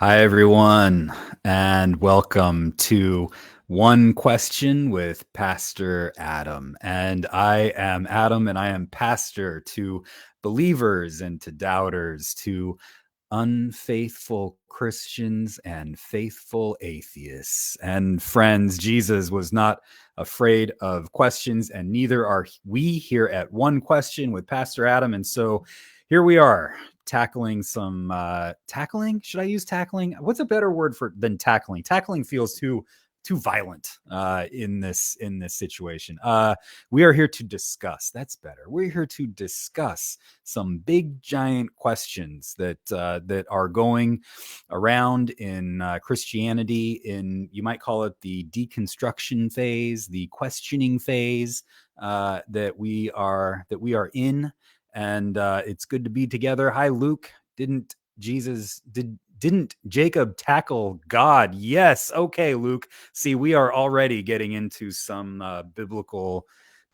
Hi, everyone, and welcome to One Question with Pastor Adam. And I am Adam, and I am pastor to believers and to doubters, to unfaithful Christians and faithful atheists. And friends, Jesus was not afraid of questions, and neither are we here at One Question with Pastor Adam. And so here we are tackling some tackling. Should I use tackling? What's a better word for than tackling? Tackling feels too violent in this situation. We are here to discuss. That's better. We're here to discuss some big giant questions that are going around in Christianity. In, you might call it, the deconstruction phase, the questioning phase that we are in. And it's good to be together. Hi, Luke. Didn't Jacob tackle God? Yes. Okay, Luke. See, we are already getting into some biblical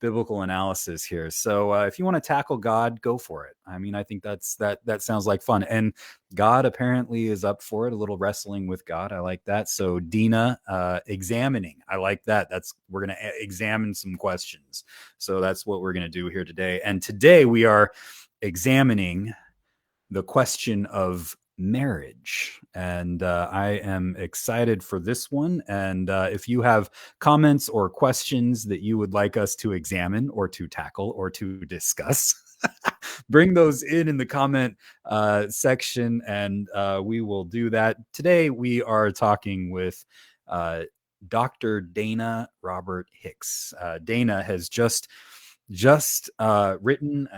analysis here. So if you want to tackle God, go for it. I mean, I think that sounds like fun. And God apparently is up for it. A little wrestling with God. I like that. So Dina, examining. I like that. We're going to examine some questions. So that's what we're going to do here today. And today we are examining the question of marriage. And I am excited for this one. And if you have comments or questions that you would like us to examine or to tackle or to discuss, bring those in the comment section, and we will do that. Today, we are talking with Dr. Dana Robert Hicks. Dana has just written,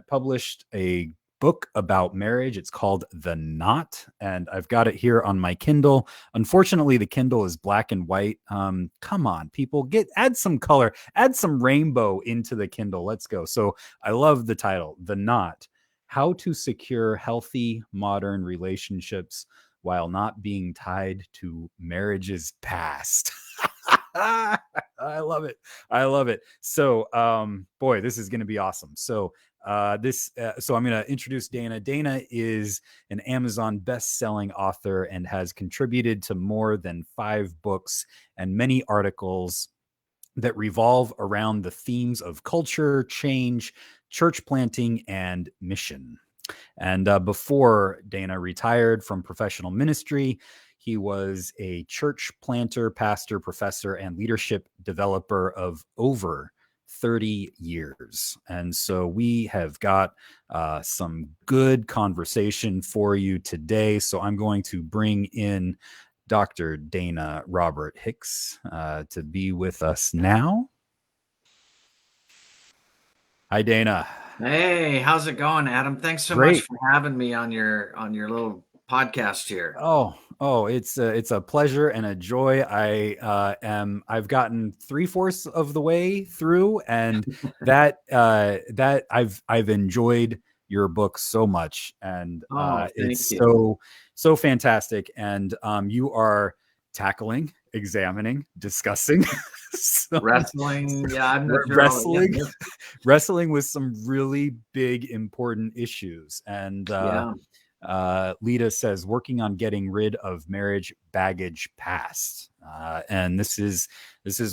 published a book about marriage. It's called The Knot, and I've got it here on my Kindle. Unfortunately, the Kindle is black and white. Come on, people, add some color, add some rainbow into the Kindle. Let's go. So I love the title, The Knot: How to Secure Healthy Modern Relationships While Not Being Tied to Marriage's Past. I love it. I love it. So, boy, this is going to be awesome. So, so I'm going to introduce Dana. Dana is an Amazon best-selling author and has contributed to more than 5 books and many articles that revolve around the themes of culture, change, church planting, and mission. And before Dana retired from professional ministry, he was a church planter, pastor, professor, and leadership developer of over 30 years. And so we have got some good conversation for you today. So I'm going to bring in Dr. Dana Robert Hicks to be with us now. Hi, Dana. Hey, how's it going, Adam? Thanks so much Great. for having me on your little podcast here. It's a pleasure and a joy. I've gotten 3/4 of the way through, and that I've enjoyed your book so much, and Oh, thank it's you. so fantastic. And you are tackling, examining, discussing some Wrestling, yeah, I'm not sure all. Yeah, wrestling wrestling with some really big important issues. And yeah, Lita says, working on getting rid of marriage baggage past. And this is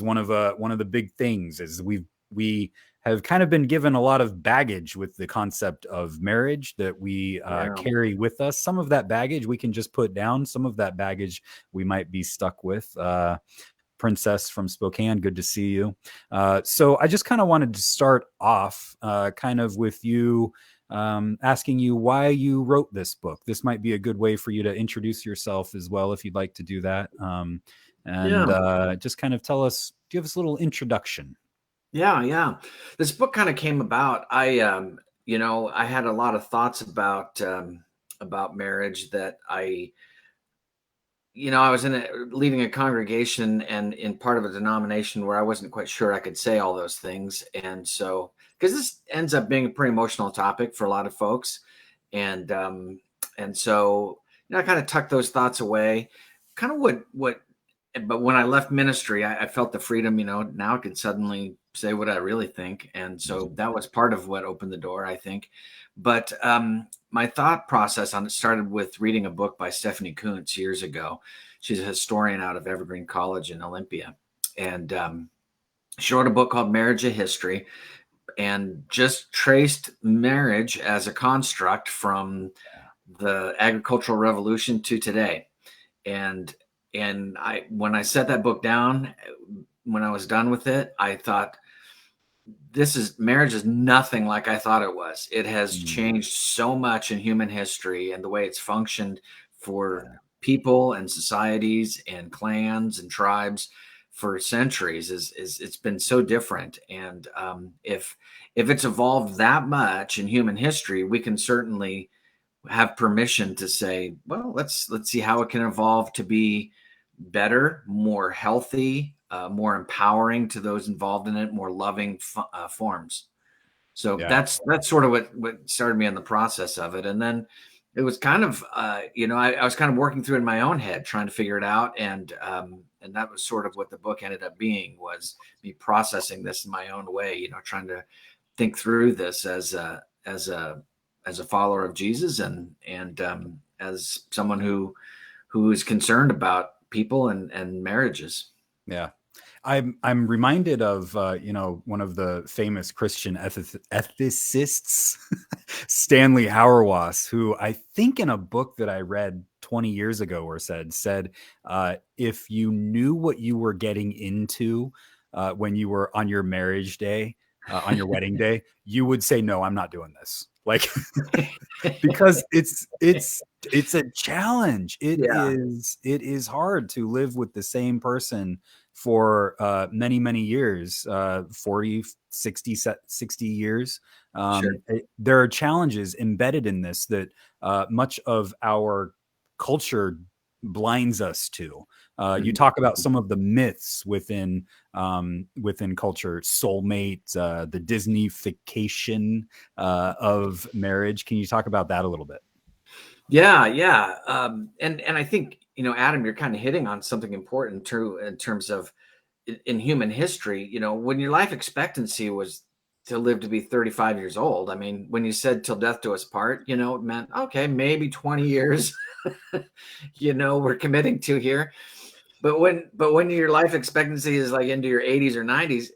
one of the big things, is we have kind of been given a lot of baggage with the concept of marriage that we yeah. carry with us. Some of that baggage we can just put down. Some of that baggage we might be stuck with. Princess from Spokane, good to see you. So I just kind of wanted to start off kind of with you, asking you why you wrote this book. This might be a good way for you to introduce yourself as well, if you'd like to do that. And Yeah. just kind of give us a little introduction. Yeah, yeah. This book kind of came about. I had a lot of thoughts about marriage that I was leading a congregation and in part of a denomination where I wasn't quite sure I could say all those things. And so, because this ends up being a pretty emotional topic for a lot of folks. And so, I kind of tucked those thoughts away, kind of but when I left ministry, I felt the freedom, now I could suddenly say what I really think. And so that was part of what opened the door, I think. But my thought process on it started with reading a book by Stephanie Kuntz years ago. She's a historian out of Evergreen College in Olympia, and she wrote a book called Marriage: A History, and just traced marriage as a construct from the agricultural revolution to today. And I when I set that book down, when I was done with it, I thought, this is marriage is nothing like I thought it was. It has Mm, changed so much in human history, and the way it's functioned for yeah. people and societies and clans and tribes for centuries is it's been so different. And if it's evolved that much in human history, we can certainly have permission to say, well, let's see how it can evolve to be better, more healthy, more empowering to those involved in it, more loving forms. So Yeah. that's sort of what started me on the process of it. And then it was kind of I was kind of working through it in my own head, trying to figure it out. And that was sort of what the book ended up being, was me processing this in my own way, trying to think through this as a follower of Jesus, and as someone who is concerned about people and marriages. Yeah. I'm reminded of one of the famous Christian ethicists, Stanley Hauerwas, who I think in a book that I read 20 years ago or said if you knew what you were getting into when you were on your marriage day, on your wedding day, you would say, no, I'm not doing this. Like, because it's a challenge. Yeah, It is hard to live with the same person for many years, 40, 60 years. sure. There are challenges embedded in this that much of our culture blinds us to. You Mhm. talk about some of the myths within culture, soulmate, the Disneyfication of marriage. Can you talk about that a little bit? Yeah, yeah. And I think, Adam, you're kind of hitting on something important too, in terms of in human history. When your life expectancy was to live to be 35 years old, I mean, when you said till death do us part, it meant, okay, maybe 20 years, we're committing to here. But when your life expectancy is like into your 80s or 90s,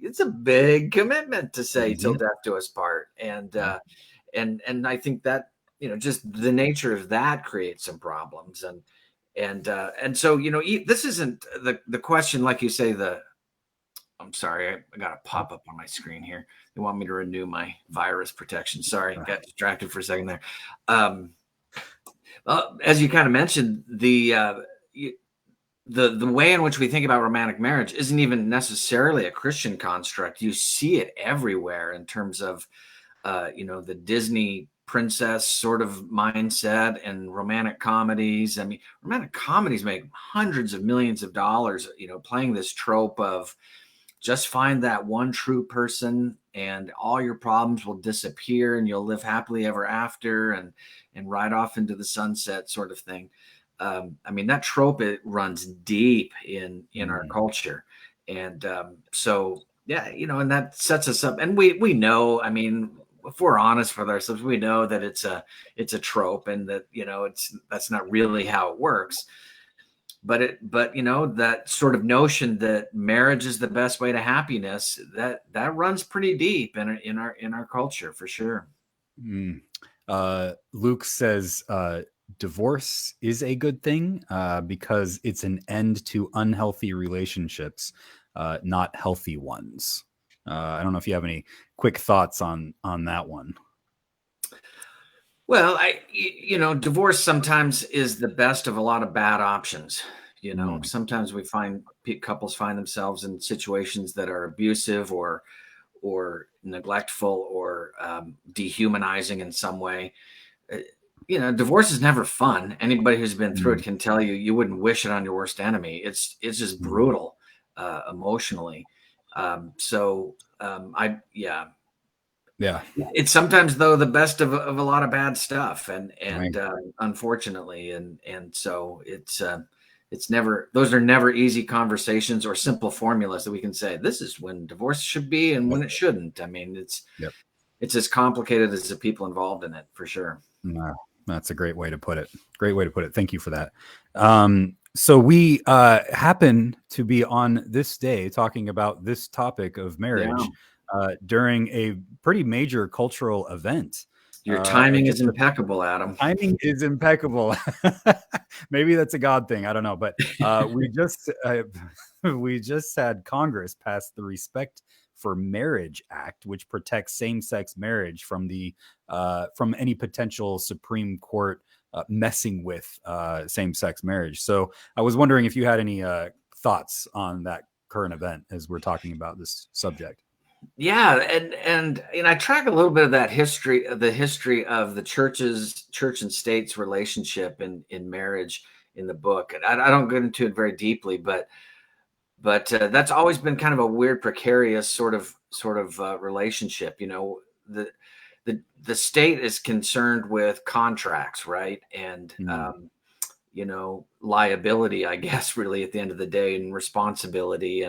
it's a big commitment to say till Mhm. death do us part. And Yeah. and I think that, just the nature of that creates some problems. And so, this isn't the question, like you say. I'm sorry, I got a pop up on my screen here. They want me to renew my virus protection. Sorry, got distracted for a second there. Um, as you kind of mentioned, the way in which we think about romantic marriage isn't even necessarily a Christian construct. You see it everywhere in terms of the Disney princess sort of mindset and romantic comedies. I mean, romantic comedies make hundreds of millions of dollars, playing this trope of just find that one true person and all your problems will disappear and you'll live happily ever after, and ride off into the sunset sort of thing. I mean, that trope, it runs deep in our Mm. culture. And so yeah, and that sets us up. And we know, I mean, if we're honest with ourselves, we know that it's a trope, and that, that's not really how it works. But that sort of notion that marriage is the best way to happiness, that runs pretty deep in our culture, for sure. Mm. Luke says divorce is a good thing because it's an end to unhealthy relationships, not healthy ones. I don't know if you have any quick thoughts on that one. Well, divorce sometimes is the best of a lot of bad options. Mm. Sometimes we find couples find themselves in situations that are abusive, or neglectful, or dehumanizing in some way. Uh, Divorce is never fun. Anybody who's been through it Mm. can tell you, you wouldn't wish it on your worst enemy. It's just Mm. brutal, emotionally. I yeah, Yeah. it's sometimes, though, the best of a lot of bad stuff, and Right. unfortunately, and so it's never, those are never easy conversations or simple formulas that we can say this is when divorce should be and Yep. when it shouldn't. I mean, Yep. it's as complicated as the people involved in it, for sure. No, that's a great way to put it. Great way to put it. Thank you for that. So we happen to be on this day talking about this topic of Yeah. marriage during a pretty major cultural event. Your timing is Just impeccable, Adam. timing is impeccable. Maybe that's a God thing. I don't know. But we just had Congress pass the Respect for Marriage Act, which protects same-sex marriage from any potential Supreme Court messing with same-sex marriage. So I was wondering if you had any thoughts on that current event as we're talking about this subject. Yeah, and I track a little bit of that history, the history of the church and state's relationship in marriage in the book. And I don't get into it very deeply, but that's always been kind of a weird, precarious sort of relationship. The state is concerned with contracts, right? And Mm, liability, I guess, really at the end of the day, and responsibility.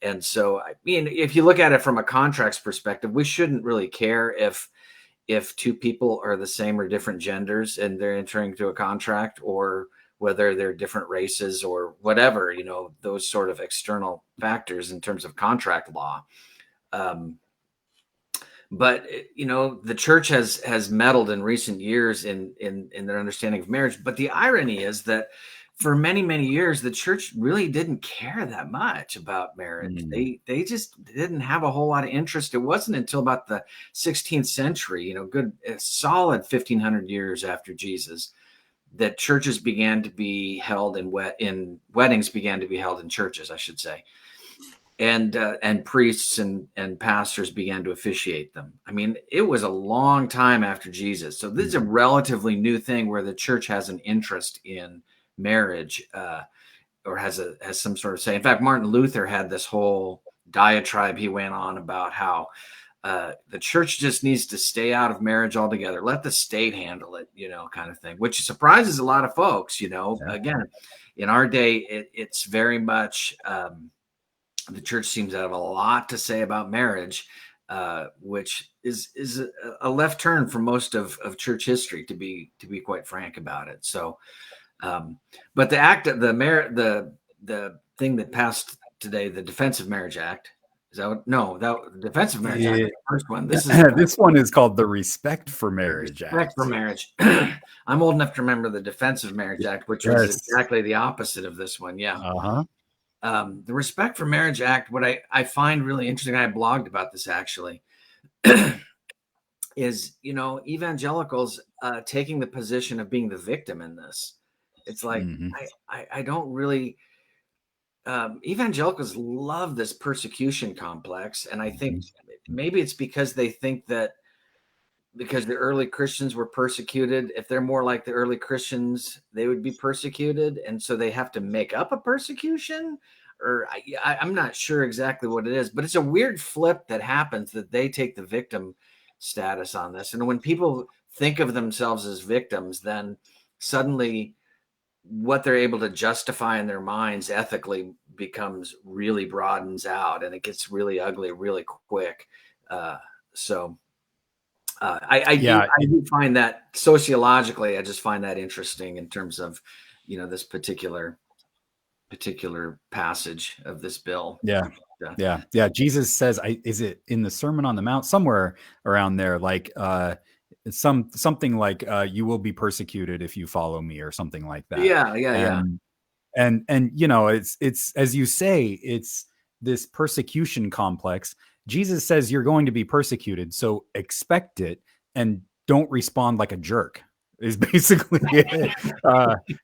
And so, I mean, if you look at it from a contracts perspective, we shouldn't really care if two people are the same or different genders and they're entering into a contract, or whether they're different races or whatever, those sort of external factors in terms of contract law. Um, but the church has meddled in recent years in their understanding of marriage. But the irony is that for many, many years, the church really didn't care that much about marriage. mm, They just didn't have a whole lot of interest. It wasn't until about the 16th century, good a solid 1500 years after Jesus, that churches began to be held in weddings began to be held in churches, I should say, and priests and pastors began to officiate them. I mean, it was a long time after Jesus, so this is a mm. relatively new thing where the church has an interest in marriage, or has some sort of say. In fact, Martin Luther had this whole diatribe he went on about how the church just needs to stay out of marriage altogether, let the state handle it, kind of thing, which surprises a lot of folks. Yeah. Again, in our day, it's very much. The church seems to have a lot to say about marriage, which is a left turn for most of church history, to be quite frank about it. So, but the act of the thing that passed today, the Defensive Marriage Act, is that no, that the Defensive Marriage Act Yeah. was the first one. This is This one is called the Respect for the Marriage Respect for Act. Marriage. I'm old enough to remember the Defensive Marriage Act, which was Yes. exactly the opposite of this one. Yeah. Uh-huh. The Respect for Marriage Act, what I find really interesting, I blogged about this actually, is evangelicals taking the position of being the victim in this. It's like Mhm. I don't really. Evangelicals love this persecution complex, and I think Mhm. maybe it's because they think that because the early Christians were persecuted, if they're more like the early Christians, they would be persecuted, and so they have to make up a persecution. Or I'm not sure exactly what it is, but it's a weird flip that happens, that they take the victim status on this. And when people think of themselves as victims, then suddenly what they're able to justify in their minds ethically becomes really broadens out, and it gets really ugly really quick. So I do Yeah, I do find that sociologically, I just find that interesting in terms of this particular passage of this bill. yeah, Uh, yeah, yeah. Jesus says, is it in the Sermon on the Mount somewhere around there? Like, it's something like, "You will be persecuted if you follow me," or something like that. yeah, yeah, yeah, And it's as you say, it's this persecution complex. Jesus says you're going to be persecuted, so expect it and don't respond like a jerk. Is basically it.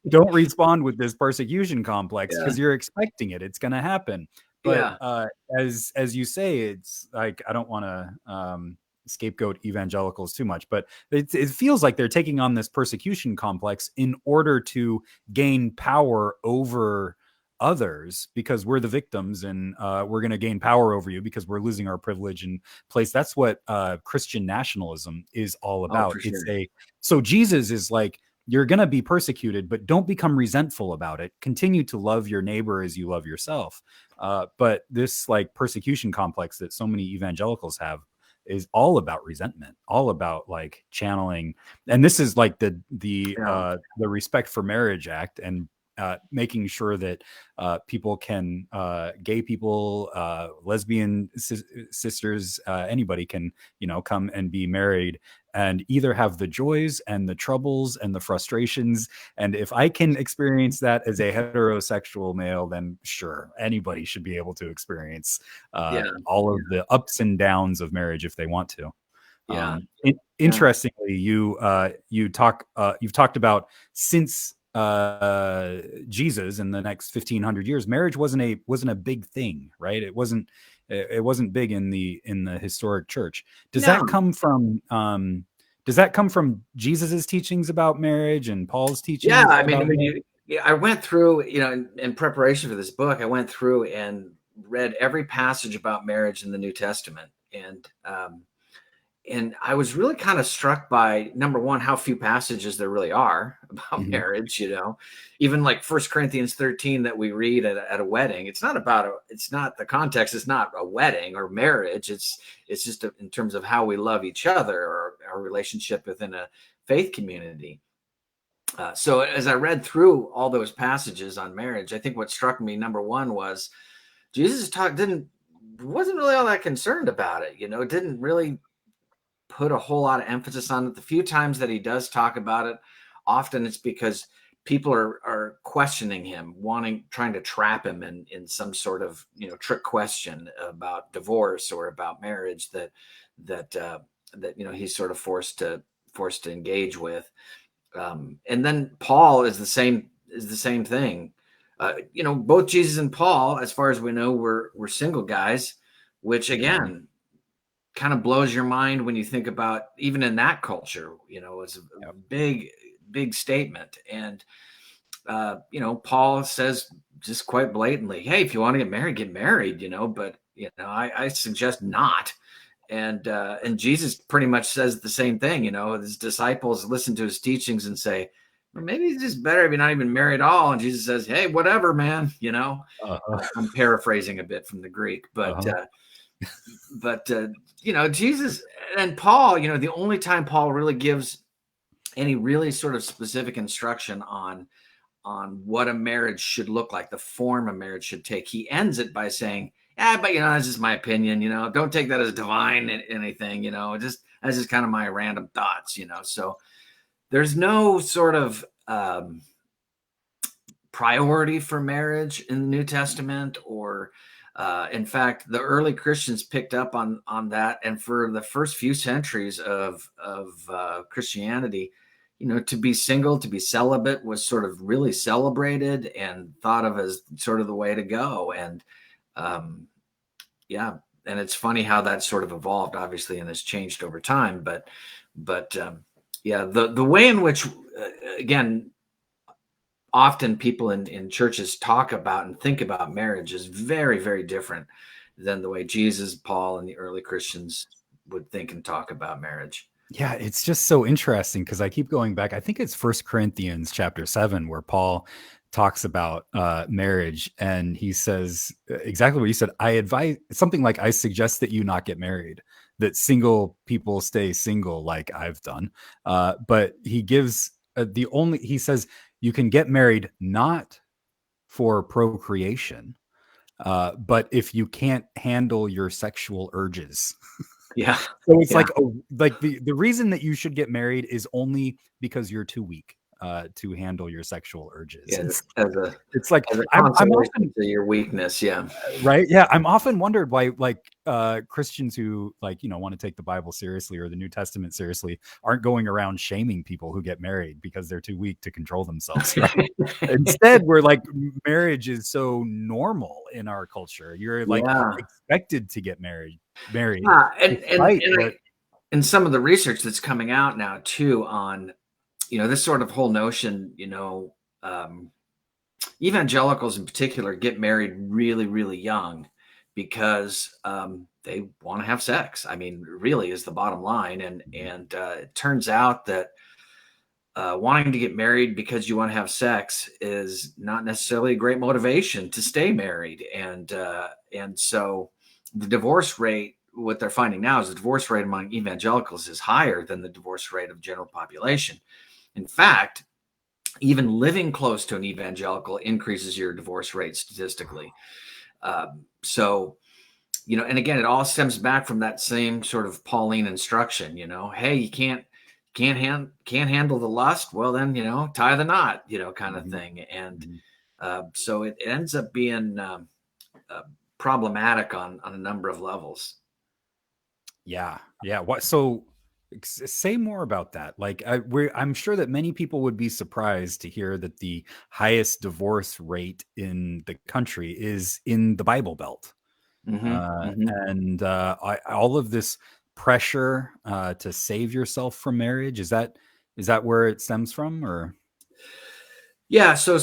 Don't respond with this persecution complex yeah, because you're expecting it. It's going to happen. But yeah, as you say, it's like I don't want to scapegoat evangelicals too much, but it feels like they're taking on this persecution complex in order to gain power over others because we're the victims and we're going to gain power over you because we're losing our privilege and place. That's what Christian nationalism is all oh, about. for It's sure. a so Jesus is like, you're going to be persecuted, but don't become resentful about it. Continue to love your neighbor as you love yourself. But this like persecution complex that so many evangelicals have, is all about resentment, all about like channeling. And this is like Yeah. the Respect for Marriage Act, and making sure that people can, gay people, lesbian sisters, anybody can, come and be married and either have the joys and the troubles and the frustrations. And if I can experience that as a heterosexual male, then sure, anybody should be able to experience Yeah. all of the ups and downs of marriage if they want to. Yeah. Yeah. Interestingly, you've talked about, since Jesus, in the next 1500 years, marriage wasn't a big thing, right? It wasn't big in the historic church. Does No. that come from Jesus's teachings about marriage and Paul's Yeah. teachings I mean, about when marriage? you, yeah, I went through, in preparation for this book, I went through and read every passage about marriage in the New Testament. And I was really kind of struck by, number one, how few passages there really are about Mhm. marriage. Even like 1 Corinthians 13 that we read at a wedding. It's not the context. It's not a wedding or marriage. It's just in terms of how we love each other, or our relationship within a faith community. So as I read through all those passages on marriage, I think what struck me, number one, was Jesus wasn't really all that concerned about it. Didn't really put a whole lot of emphasis on it. The few times that he does talk about it, often it's because people are questioning him, trying to trap him in some sort of trick question about divorce or about marriage that he's sort of forced to engage with. And then Paul is the same thing. Both Jesus and Paul, as far as we know, were single guys, which Mhm. again kind of blows your mind when you think about, even in that culture, it's a Yep. big statement. And Paul says just quite blatantly, hey, if you want to get married, but I suggest not. And Jesus pretty much says the same thing. His disciples listen to his teachings and say, well, maybe it's just better if you're not even married at all. And Jesus says, hey, whatever, man. Uh-huh. I'm paraphrasing a bit from the Greek, but Uh-huh. Jesus and Paul, the only time Paul really gives any really sort of specific instruction on what a marriage should look like, the form a marriage should take, he ends it by saying, yeah, but that's just my opinion, don't take that as divine anything, just that's just kind of my random thoughts, so there's no sort of priority for marriage in the New Testament, or in fact, the early Christians picked up on that, and for the first few centuries of Christianity, to be single, to be celibate, was sort of really celebrated and thought of as sort of the way to go. And yeah, and it's funny how that sort of evolved, obviously, and has changed over time. But yeah, the way in which, again, often people in churches talk about and think about marriage is very, very different than the way Jesus, Paul, and the early Christians would think and talk about marriage. Yeah, it's just so interesting because I keep going back. I think it's First Corinthians chapter 7 where Paul talks about marriage, and he says exactly what you said. I advise something like, I suggest that you not get married, that single people stay single, like I've done. But he gives he says you can get married not for procreation, but if you can't handle your sexual urges. Yeah, So it's yeah, like, the reason that you should get married is only because you're too weak to handle your sexual urges. yeah. It's As a it's like as a I'm consolation often to your weakness. Yeah, right. Yeah, I'm often wondered why, like, Christians who, like, want to take the Bible seriously or the New Testament seriously aren't going around shaming people who get married because they're too weak to control themselves, right? Instead, we're like, marriage is so normal in our culture. You're like yeah. expected to get married Yeah, and and despite and what. I, and some of the research that's coming out now too on this sort of whole notion, um, evangelicals in particular get married really, really young because they want to have sex. I mean, really is the bottom line. And it turns out that wanting to get married because you want to have sex is not necessarily a great motivation to stay married. And so the divorce rate what they're finding now is the divorce rate among evangelicals is higher than the divorce rate of general population. In fact, even living close to an evangelical increases your divorce rate statistically. So, and again, it all stems back from that same sort of Pauline instruction. Hey, you can't handle the lust. Well, then, tie the knot. Kind of Mhm. thing. And Mhm. so it ends up being problematic on a number of levels. Yeah, yeah. What? So, say more about that. Like, I'm sure that many people would be surprised to hear that the highest divorce rate in the country is in the Bible Belt, Hmm. Hmm. and all of this pressure to save yourself from marriage, is that where it stems from, or Yeah. So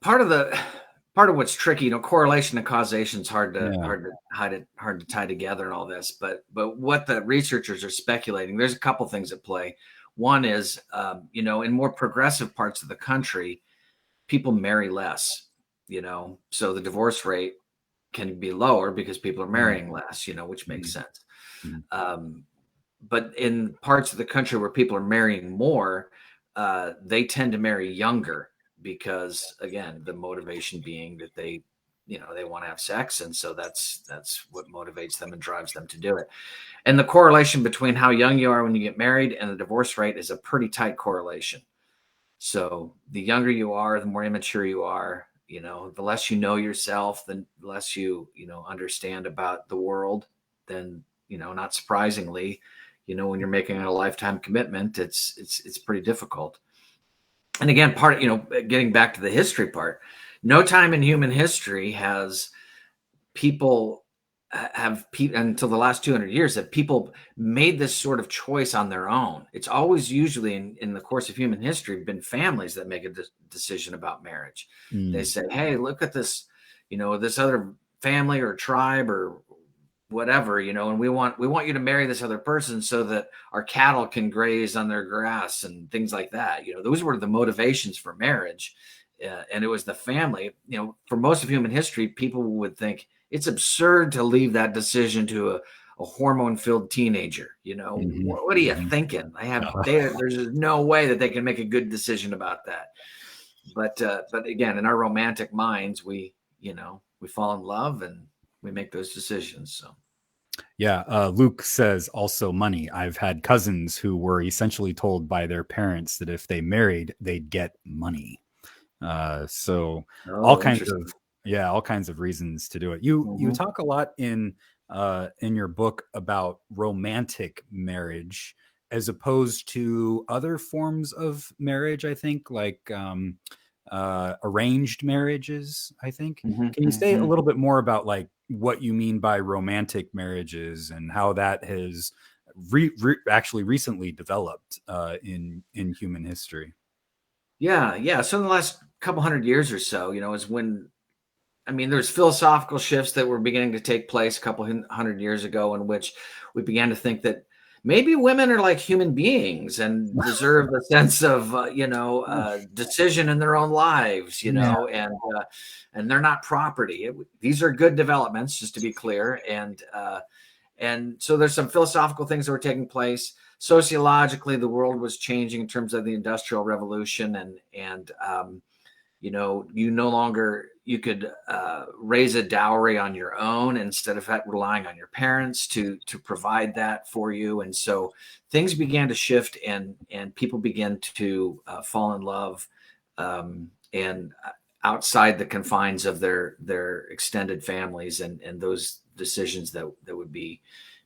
part of what's tricky, correlation and causation is hard to yeah. hard to hard to tie together and all this. But what the researchers are speculating, there's a couple things at play. One is, in more progressive parts of the country, people marry less. So the divorce rate can be lower because people are Mm, marrying less. Which makes mhm, sense. mhm, Um, but in parts of the country where people are marrying more, they tend to marry younger because, again, the motivation being that they want to have sex, and so that's what motivates them and drives them to do it. And the correlation between how young you are when you get married and the divorce rate is a pretty tight correlation. So the younger you are, the more immature you are. The less you know yourself, the less you understand about the world. Then, not surprisingly, when you're making a lifetime commitment, it's pretty difficult. And again, getting back to the history part, no time in human history has people until the last 200 years have people made this sort of choice on their own. It's always usually in the course of human history been families that make a decision about marriage. They mm, say, hey, look at this other family or tribe or whatever, and we want you to marry this other person so that our cattle can graze on their grass and things like that. Those were the motivations for marriage. And it was the family. For most of human history, people would think it's absurd to leave that decision to a hormone-filled teenager. mhm, What are you mhm. thinking? Uh, There's no way that they can make a good decision about that. But again, in our romantic minds, we fall in love and we make those decisions. So. Yeah, Luke says also money. I've had cousins who were essentially told by their parents that if they married, they'd get money. So all Oh, kinds of interesting. yeah, all kinds of reasons to do it. You Mhm, talk a lot in your book about romantic marriage as opposed to other forms of marriage, I think, like arranged marriages, I think. mhm, Can you say a mhm. little bit more about like what you mean by romantic marriages and how that has actually recently developed in human history? Yeah, yeah. So in the last couple hundred years or so, is when there's philosophical shifts that were beginning to take place a couple hundred years ago, in which we began to think that maybe women are like human beings and deserve a sense of, decision in their own lives, Yeah. and they're not property. These are good developments, just to be clear, and so there's some philosophical things that were taking place. Sociologically, the world was changing in terms of the Industrial Revolution, and you no longer you could raise a dowry on your own instead of relying on your parents to provide that for you. And so things began to shift, and people began to fall in love, and outside the confines of their extended families, and those decisions that would be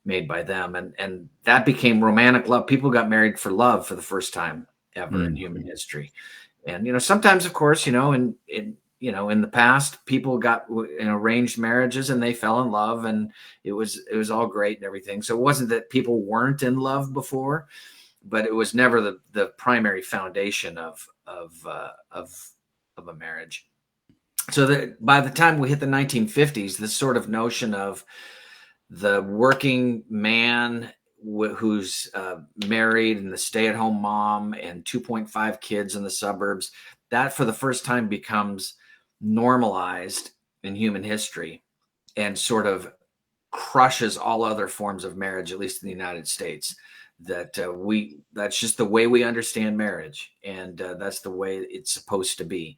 made by them, and that became romantic love. People got married for love for the first time ever in Mm. human history. And sometimes, of course, in the past, people got in arranged marriages and they fell in love, and it was all great and everything. So it wasn't that people weren't in love before, but it was never the primary foundation of a marriage. So that by the time we hit the 1950s, this sort of notion of the working man who's married and the stay-at-home mom and 2.5 kids in the suburbs, that for the first time becomes normalized in human history and sort of crushes all other forms of marriage, at least in the United States. That's just the way we understand marriage, and that's the way it's supposed to be.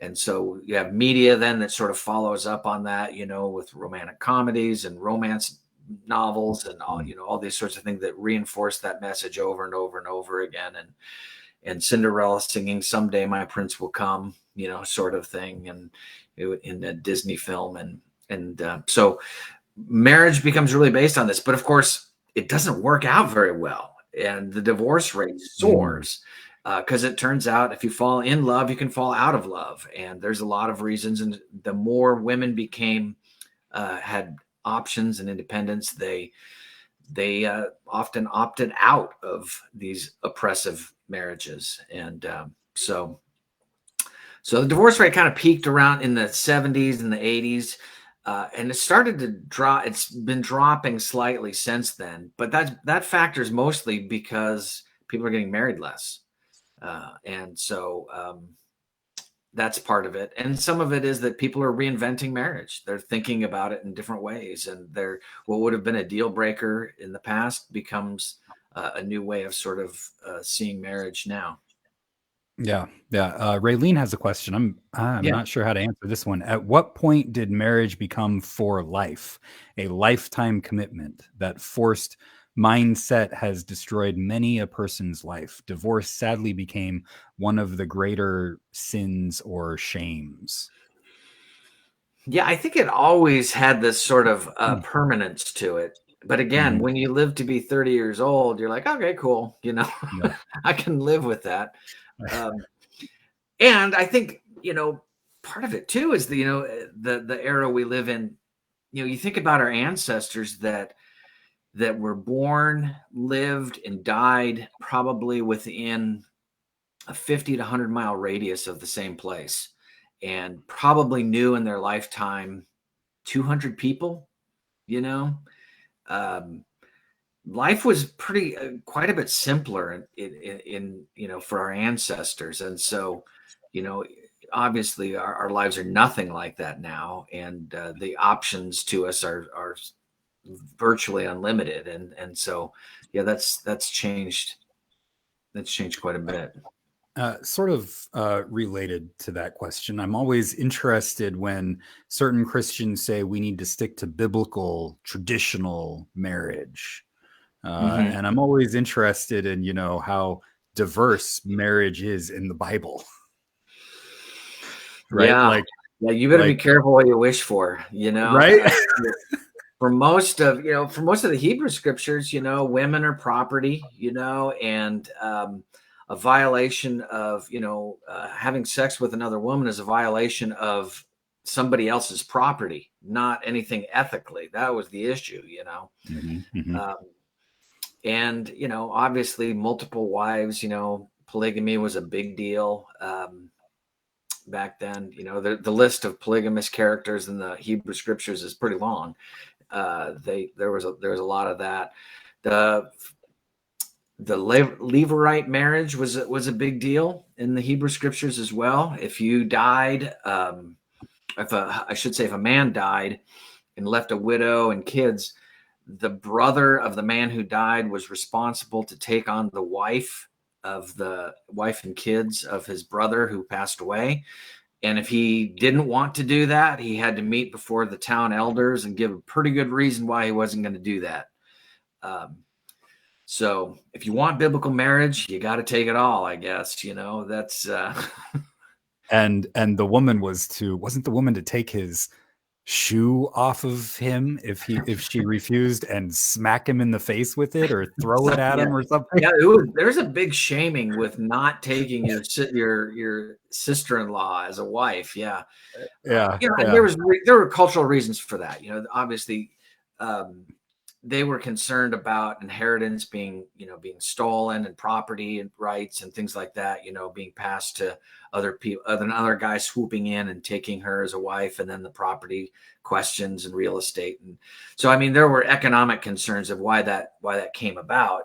And so you have media then that sort of follows up on that, with romantic comedies and romance novels and all, Mm. all these sorts of things that reinforce that message over and over and over again. And Cinderella singing "Someday My Prince Will Come," sort of thing, and in a Disney film, and so marriage becomes really based on this. But of course, it doesn't work out very well, and the divorce rate Mm. soars because it turns out if you fall in love, you can fall out of love, and there's a lot of reasons. And the more women had options and independence, they often opted out of these oppressive marriages, and so the divorce rate kind of peaked around in the 70s and the 80s, and it started to drop. It's been dropping slightly since then, but that factors mostly because people are getting married less, and so that's part of it. And some of it is that people are reinventing marriage. They're thinking about it in different ways, and what would have been a deal breaker in the past becomes a new way of sort of seeing marriage now. Yeah, yeah. Raylene has a question. I'm Yeah. not sure how to answer this one. At what point did marriage become for life, a lifetime commitment? That forced mindset has destroyed many a person's life. Divorce sadly became one of the greater sins or shames. Yeah, I think it always had this sort of Mm. permanence to it. But again, Mhm. when you live to be 30 years old, you're like, okay, cool. Yeah. I can live with that. Um, and I think, part of it too is the era we live in. You think about our ancestors that were born, lived, and died probably within a 50 to 100-mile radius of the same place, and probably knew in their lifetime 200 people. you know um, Life was pretty quite a bit simpler for our ancestors, and so you know obviously our lives are nothing like that now, and the options to us are virtually unlimited, and so yeah, that's changed quite a bit. Sort of related to that question, I'm always interested when certain Christians say we need to stick to biblical traditional marriage. Hmm. And I'm always interested in, how diverse marriage is in the Bible, right? Yeah, yeah, you better be Like, careful what you wish for. right? For most of the Hebrew scriptures, women are property, and a violation of, having sex with another woman is a violation of somebody else's property, not anything ethically. That was the issue. Mhm, mhm. Um, and, obviously multiple wives, polygamy was a big deal. Back then, the list of polygamous characters in the Hebrew scriptures is pretty long. There was a lot of that. The the Levirate marriage was a big deal in the Hebrew scriptures as well. If you died, I should say, if a man died and left a widow and kids, the brother of the man who died was responsible to take on the wife and kids of his brother who passed away. And if he didn't want to do that, he had to meet before the town elders and give a pretty good reason why he wasn't going to do that. Um, so if you want biblical marriage, you got to take it all, I guess. That's And the woman wasn't the woman to take his shoe off of him if she refused and smack him in the face with it or throw it at yeah, him or something? yeah. There's a big shaming with not taking your sister-in-law as a wife. Yeah, Yeah, and yeah. there were cultural reasons for that. Obviously, um, they were concerned about inheritance being stolen, and property and rights and things like that, being passed to other people, other guys swooping in and taking her as a wife, and then the property questions and real estate. And so, I mean, there were economic concerns of why that came about.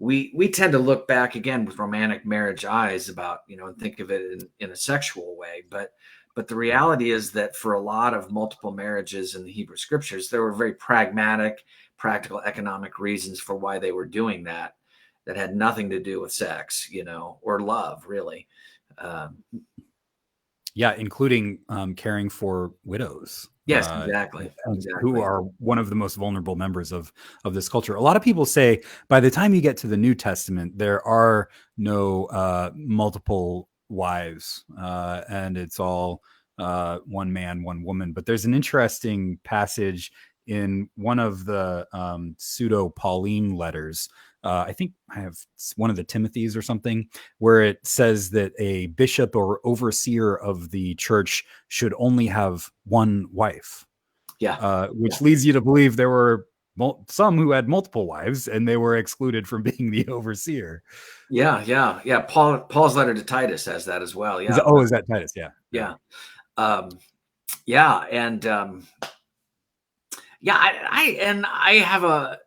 We tend to look back again with romantic marriage eyes about, and think of it in a sexual way, but But the reality is that for a lot of multiple marriages in the Hebrew scriptures, there were very pragmatic, practical, economic reasons for why they were doing that, that had nothing to do with sex, or love, really. Um, Yeah, including caring for widows, yes, exactly, who exactly. are one of the most vulnerable members of this culture. A lot of people say by the time you get to the New Testament, there are no multiple wives, and it's all one man, one woman. But there's an interesting passage in one of the pseudo Pauline letters. I think I have one of the Timothys or something, where it says that a bishop or overseer of the church should only have one wife, Yeah, yeah, which leads you to believe there were some who had multiple wives and they were excluded from being the overseer. yeah. Paul's letter to Titus has that as well. Is Yeah, that, oh, is that Titus? Yeah, yeah, yeah, um, yeah, and yeah. I have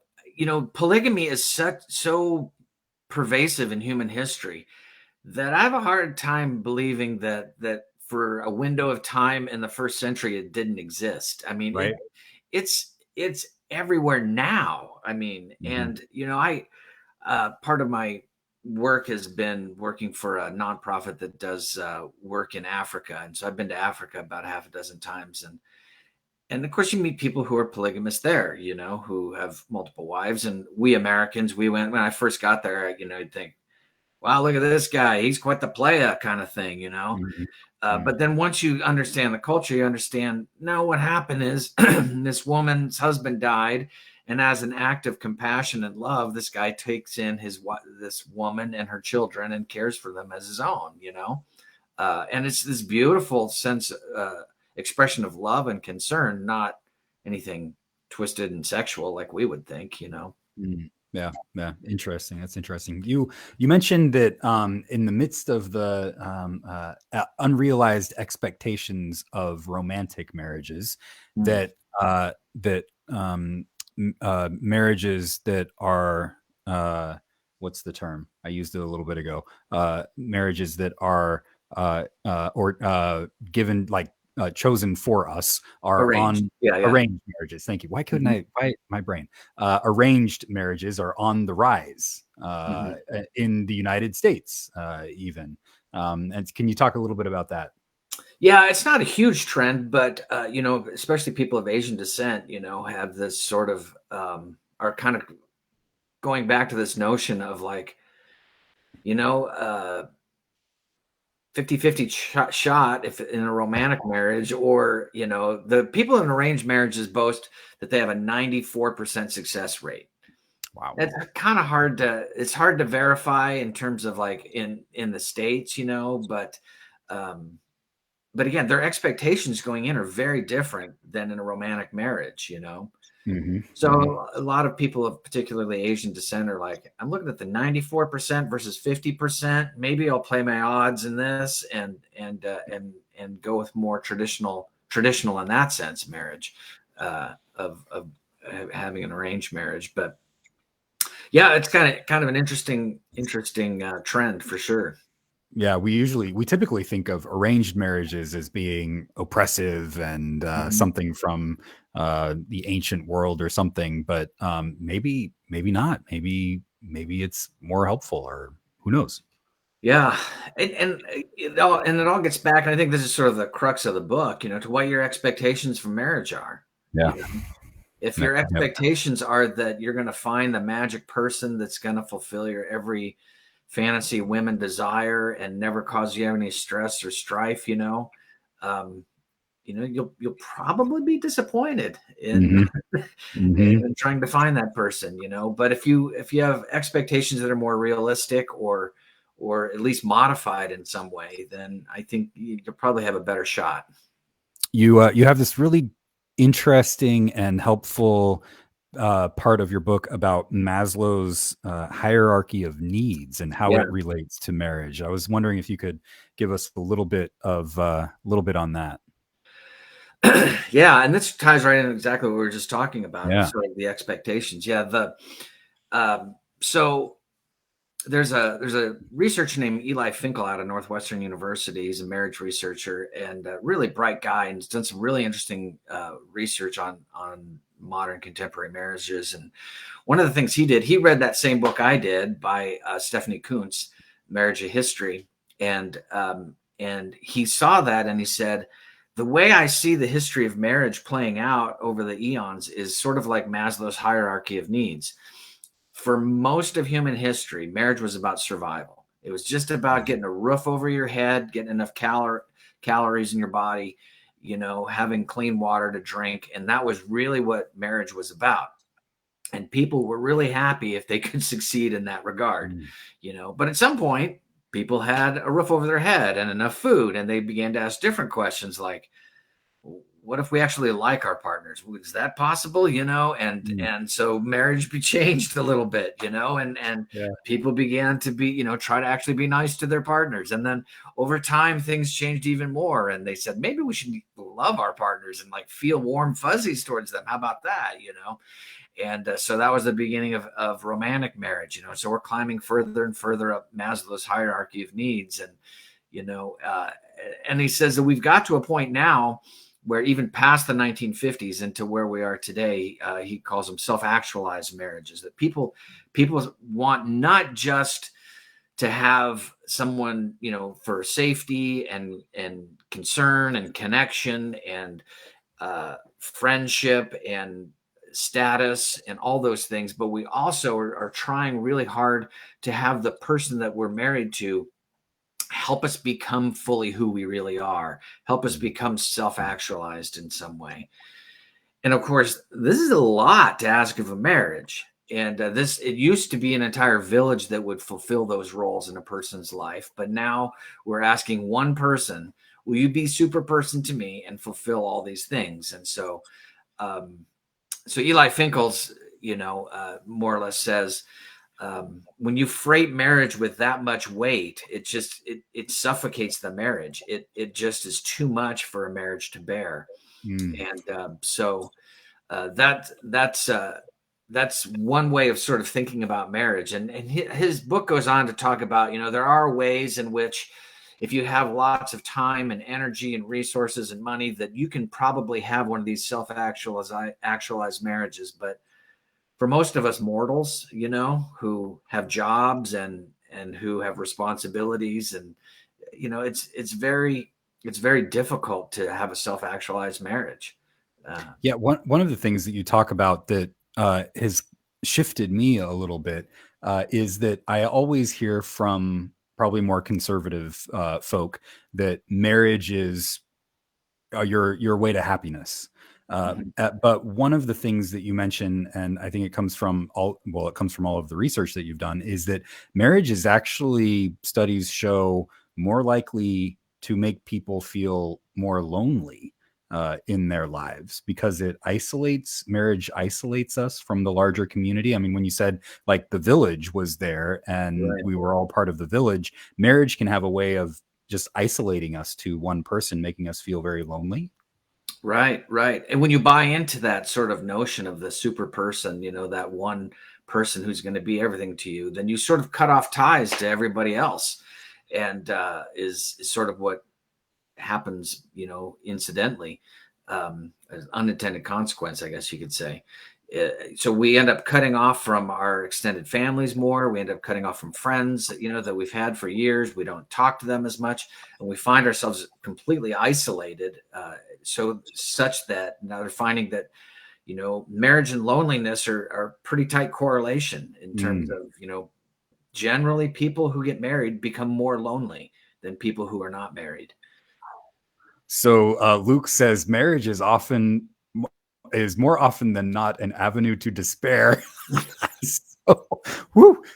polygamy is so pervasive in human history that I have a hard time believing that for a window of time in the first century it didn't exist. I mean, right. it's everywhere now. I mean, Mm-hmm. and I part of my work has been working for a nonprofit that does work in Africa, and so I've been to Africa about half a dozen times, and of course you meet people who are polygamous there, who have multiple wives, and we Americans, we went when I first got there, you'd think, wow, look at this guy. He's quite the player kind of thing. Mm-hmm. But then once you understand the culture, you understand, no, what happened is this woman's husband died. And as an act of compassion and love, this guy takes in this woman and her children and cares for them as his own. And it's this beautiful expression of love and concern, not anything twisted and sexual like we would think. Mm. Yeah, yeah, interesting. That's interesting. You mentioned that in the midst of the unrealized expectations of romantic marriages, Mm. that marriages that are what's the term? I used it a little bit ago. Marriages that are or given like chosen for us are Arranged. on Yeah, yeah. arranged marriages. Thank you. Why couldn't Mhm, I? Why my brain? Arranged marriages are on the rise mhm. in the United States, even. And can you talk a little bit about that? Yeah, it's not a huge trend, but especially people of Asian descent, have this sort of are kind of going back to this notion of like, you know, uh 50-50 shot if in a romantic marriage, or the people in arranged marriages boast that they have a 94% success rate. Wow. That's kind of hard to verify in terms of like in the States, um but again, their expectations going in are very different than in a romantic marriage. Hmm. Hmm. So a lot of people of particularly Asian descent are like, I'm looking at the 94% versus 50%. Maybe I'll play my odds in this and go with more traditional in that sense marriage, of having an arranged marriage. But yeah, it's kind of an interesting trend for sure. Yeah, we typically think of arranged marriages as being oppressive and Mhm. something from the ancient world or something, but maybe not. Maybe it's more helpful, or who knows? Yeah, and it all gets back, and I think this is sort of the crux of the book, to what your expectations for marriage are. Yeah. You know, if Yep. your Yep. expectations are that you're going to find the magic person that's going to fulfill your every fantasy women desire and never cause you any stress or strife, um, you'll probably be disappointed in Hmm. Hmm. in trying to find that person. But if you have expectations that are more realistic or at least modified in some way, then I think you'll probably have a better shot. You have this really interesting and helpful part of your book about Maslow's hierarchy of needs and how Yeah. it relates to marriage. I was wondering if you could give us a little bit on that. Yeah, and this ties right in exactly what we were just talking about, Yeah. sort of the expectations. Yeah, so there's a researcher named Eli Finkel out of Northwestern University. He's a marriage researcher and a really bright guy, and has done some really interesting research on modern contemporary marriages. And one of the things he did, he read that same book I did by Stephanie Kuntz, Marriage: A History, and he saw that and he said, the way I see the history of marriage playing out over the eons is sort of like Maslow's hierarchy of needs. For most of human history, marriage was about survival. It was just about getting a roof over your head, getting enough calories in your body, having clean water to drink. And that was really what marriage was about. And people were really happy if they could succeed in that regard, Mm. But at some point, people had a roof over their head and enough food, and they began to ask different questions like, what if we actually like our partners? Is that possible? Mm. And so marriage be changed a little bit, and Yeah. people began to be, try to actually be nice to their partners. And then over time, things changed even more. And they said, maybe we should love our partners and like feel warm fuzzies towards them. How about that? And so that was the beginning of romantic marriage, So we're climbing further and further up Maslow's hierarchy of needs. And, you know, uh, and he says that we've got to a point now where even past the 1950s into where we are today, he calls them self-actualized marriages, that people want not just to have someone, for safety and concern and connection and friendship and status and all those things, but we also are trying really hard to have the person that we're married to help us become fully who we really are, help us Mm. become self-actualized in some way. And of course, this is a lot to ask of a marriage. And it used to be an entire village that would fulfill those roles in a person's life, but now we're asking one person, will you be super person to me and fulfill all these things? And um, so Eli Finkel's, more or less says, when you freight marriage with that much weight, it suffocates the marriage. It just is too much for a marriage to bear. Mm. And that's one way of sort of thinking about marriage. And his book goes on to talk about, there are ways in which if you have lots of time and energy and resources and money, that you can probably have one of these self-actualized marriages. But for most of us mortals, who have jobs and who have responsibilities, and it's very difficult to have a self-actualized marriage. Yeah, one of the things that you talk about that has shifted me a little bit is that I always hear from probably more conservative folk that marriage is your way to happiness. Mhm. But one of the things that you mention, and I think it comes from it comes from all of the research that you've done, is that marriage is actually, studies show, more likely to make people feel more lonely in their lives because marriage isolates us from the larger community. I mean, when you said like the village was there and Right. we were all part of the village, marriage can have a way of just isolating us to one person, making us feel very lonely. Right, right. And when you buy into that sort of notion of the super person, that one person who's going to be everything to you, then you sort of cut off ties to everybody else. And is sort of what happens, incidentally, as unintended consequence, I guess you could say. So we end up cutting off from our extended families more. We end up cutting off from friends, that we've had for years. We don't talk to them as much, and we find ourselves completely isolated. So such that now they're finding that marriage and loneliness are pretty tight correlation in terms Mm. of generally people who get married become more lonely than people who are not married. So Luke says marriage is more often than not an avenue to despair.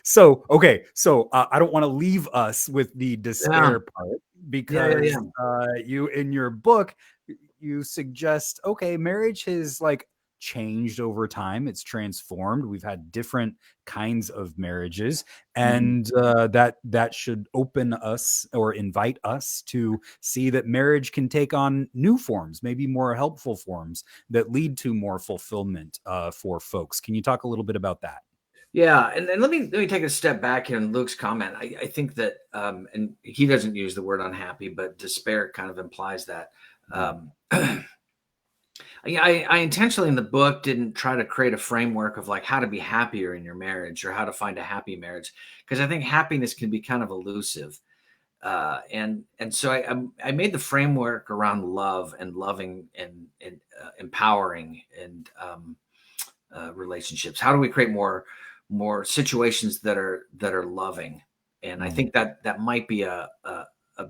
so, okay. So I don't want to leave us with the Yeah, despair part yeah, yeah, yeah. because you in your book you suggest, okay, marriage has like changed over time, it's transformed, we've had different kinds of marriages, Mhm. and that should open us or invite us to see that marriage can take on new forms, maybe more helpful forms that lead to more fulfillment for folks. Can you talk a little bit about that? Yeah, and let me take a step back here in Luke's comment. I think that, and he doesn't use the word unhappy, but despair kind of implies that. Mm, I intentionally in the book didn't try to create a framework of like how to be happier in your marriage or how to find a happy marriage, because I think happiness can be kind of elusive. And so I made the framework around love and loving and empowering and relationships. How do we create more situations that are loving? And I mm, think that might be a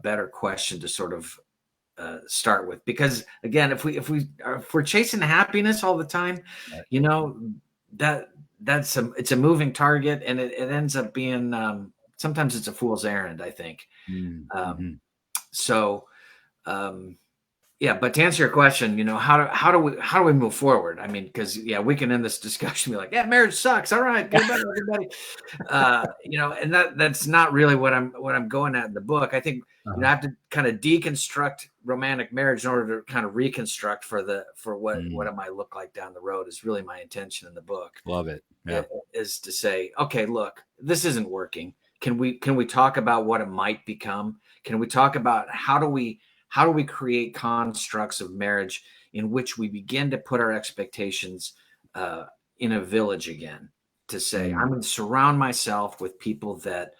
better question to sort of start with, because again, if we're chasing happiness all the time, right. you know that it's a moving target, and it ends up being, sometimes it's a fool's errand, I think. Mm, um, mhm. so um, yeah, but to answer your question, how do we move forward? I mean, because yeah, we can end this discussion and be like, yeah, marriage sucks. All right, goodbye, everybody. And that's not really what I'm going at in the book. I think I Uh-huh. have to kind of deconstruct romantic marriage in order to kind of reconstruct for what Mm, it might look like down the road. Is really my intention in the book, love it. i- Yeah. is to say, okay, look, this isn't working. Can we talk about what it might become? Can we talk about how do we create constructs of marriage in which we begin to put our expectations uh, in a village again? To say, Mm, I'm going to surround myself with people that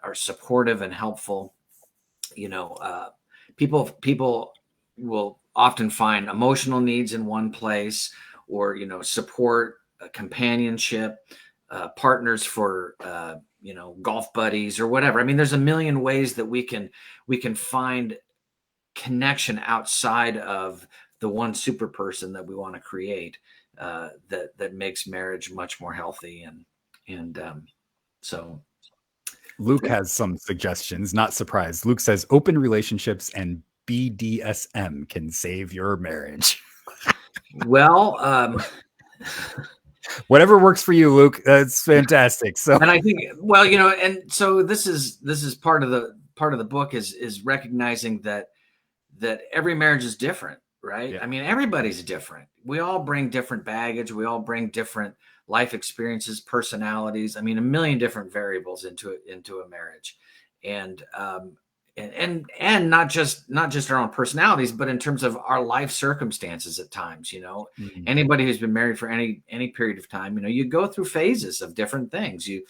are supportive and helpful. You know, people will often find emotional needs in one place, or support, companionship, partners for golf buddies or whatever. I mean, there's a million ways that we can find connection outside of the one super person that we want to create, that makes marriage much more healthy. And so Luke has some suggestions. Not surprised. Luke says open relationships and BDSM can save your marriage. well, Whatever works for you, Luke. That's fantastic. So, and I think, well, and so this is part of the book is recognizing that every marriage is different, right? yeah. I mean, everybody's different. We all bring different baggage. We all bring different life experiences, personalities. I mean, a million different variables into a marriage, and and not just our own personalities, but in terms of our life circumstances at times. Mm, Anybody who's been married for any period of time, you go through phases of different things. You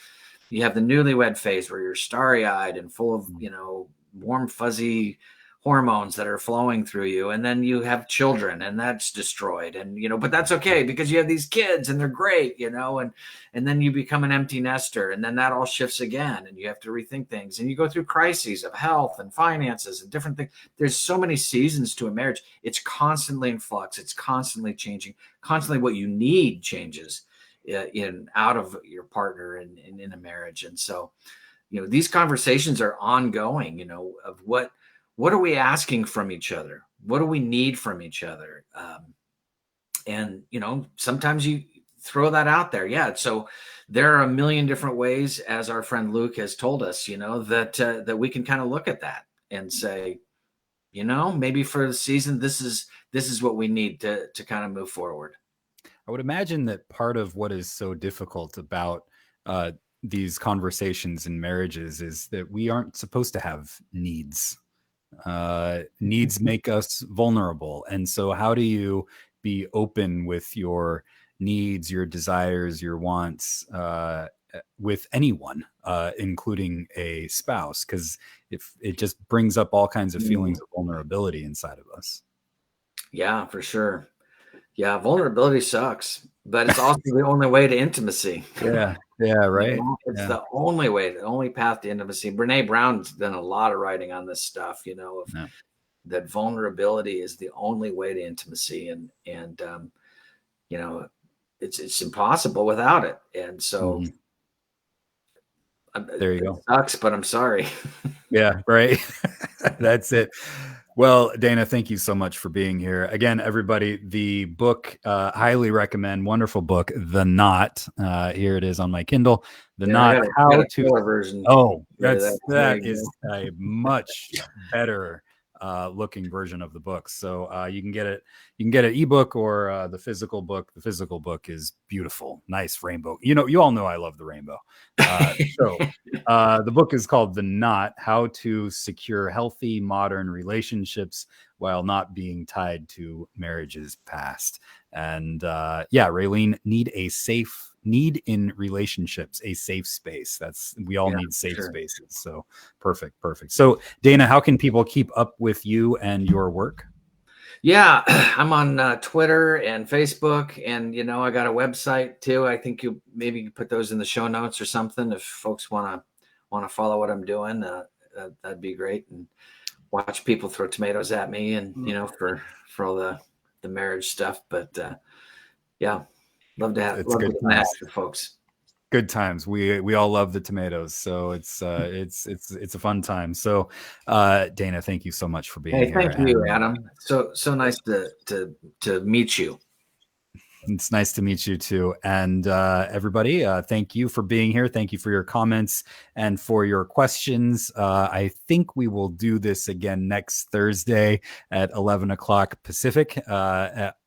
have the newlywed phase where you're starry-eyed and full of, mm, warm, fuzzy hormones that are flowing through you. And then you have children and that's destroyed. And, but that's okay because you have these kids and they're great, and then you become an empty nester, and then that all shifts again and you have to rethink things. And you go through crises of health and finances and different things. There's so many seasons to a marriage. It's constantly in flux. It's constantly changing. Constantly what you need changes in out of your partner and in a marriage. And so, these conversations are ongoing, of what are we asking from each other? What do we need from each other? And sometimes you throw that out there. Yeah. So there are a million different ways, as our friend Luke has told us, that we can kind of look at that and say, maybe for the season, this is what we need to kind of move forward. I would imagine that part of what is so difficult about uh, these conversations in marriages is that we aren't supposed to have needs. Needs make us vulnerable. And so, how do you be open with your needs, your desires, your wants with anyone, including a spouse? Because if it just brings up all kinds of Mm, feelings of vulnerability inside of us. yeah, for sure. Yeah, vulnerability sucks, but it's also the only way to intimacy. Yeah. Yeah. Right. It's Yeah. the only way, the only path to intimacy. Brene Brown's done a lot of writing on this stuff, of Yeah. that vulnerability is the only way to intimacy, and you know, it's impossible without it. And so Mhm. There you it go. sucks, but I'm sorry. Yeah, right. That's it. Well, Dana, thank you so much for being here. Again, everybody, the book, highly recommend, wonderful book, The Knot. Here it is on my Kindle. The Yeah, I Knot, got a how to, color version oh, for that. There that you is go. a much better looking version of the book. So you can get it. You can get an ebook or the physical book. The physical book is beautiful, nice rainbow. You all know I love the rainbow. So the book is called The Knot: How to Secure Healthy Modern Relationships While Not Being Tied to Marriages Past. And yeah, Raylene, need in relationships a safe space. We all need safe spaces. So perfect. So Dana, how can people keep up with you and your work? Yeah, I'm on Twitter and Facebook, and I got a website too. I think you maybe put those in the show notes or something if folks want to follow what I'm doing. That'd be great. And watch people throw tomatoes at me, and for all the marriage stuff. But yeah, love to connect with folks. Good times. We all love the tomatoes, so it's a fun time. So Dana, thank you so much for being here. Thank you, Adam. So nice to meet you. It's nice to meet you too. And everybody, thank you for being here. Thank you for your comments and for your questions. I think we will do this again next Thursday at 11 o'clock Pacific.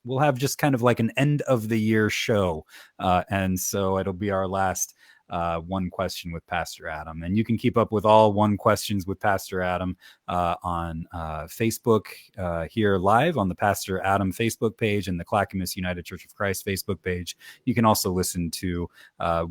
We'll have just kind of like an end of the year show. And so it'll be our last One Question with Pastor Adam. And you can keep up with all One Questions with Pastor Adam on Facebook here live on the Pastor Adam Facebook page and the Clackamas United Church of Christ Facebook page. You can also listen to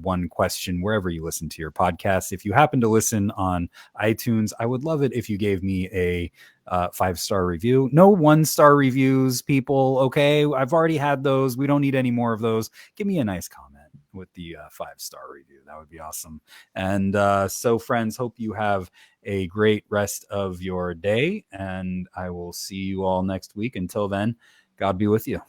One Question wherever you listen to your podcasts. If you happen to listen on iTunes, I would love it if you gave me a 5-star review. No 1-star reviews, people. Okay, I've already had those. We don't need any more of those. Give me a nice comment with the 5-star review. That would be awesome. And so friends, hope you have a great rest of your day, and I will see you all next week. Until then, God be with you.